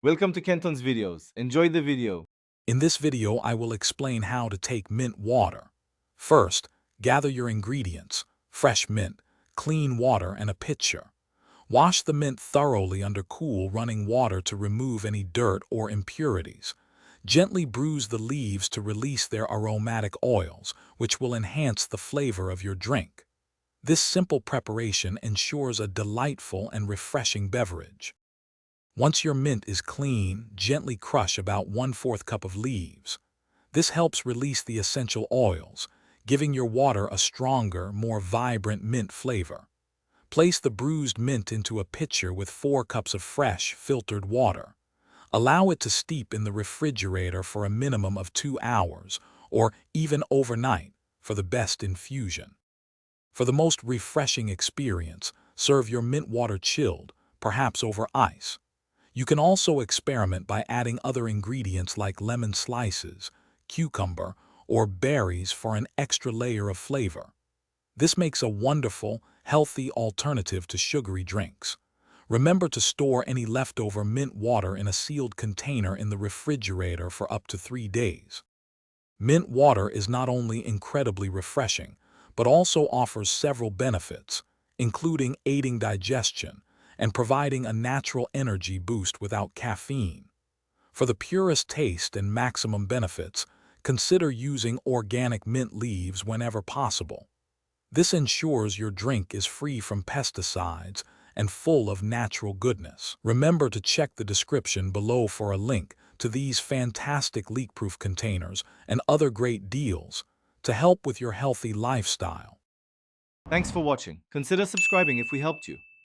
Welcome to Kenton's videos. Enjoy the video. In this video, I will explain how to take mint water. First, gather your ingredients: fresh mint, clean water, and a pitcher. Wash the mint thoroughly under cool running water to remove any dirt or impurities. Gently bruise the leaves to release their aromatic oils, which will enhance the flavor of your drink. This simple preparation ensures a delightful and refreshing beverage. Once your mint is clean, gently crush about 1/4 cup of leaves. This helps release the essential oils, giving your water a stronger, more vibrant mint flavor. Place the bruised mint into a pitcher with 4 cups of fresh, filtered water. Allow it to steep in the refrigerator for a minimum of 2 hours, or even overnight, for the best infusion. For the most refreshing experience, serve your mint water chilled, perhaps over ice. You can also experiment by adding other ingredients like lemon slices, cucumber, or berries for an extra layer of flavor. This makes a wonderful, healthy alternative to sugary drinks. Remember to store any leftover mint water in a sealed container in the refrigerator for up to 3 days. Mint water is not only incredibly refreshing, but also offers several benefits, including aiding digestion and providing a natural energy boost without caffeine. For the purest taste and maximum benefits, consider using organic mint leaves whenever possible. This ensures your drink is free from pesticides and full of natural goodness. Remember to check the description below for a link to these fantastic leak-proof containers and other great deals to help with your healthy lifestyle. Thanks for watching. Consider subscribing if we helped you.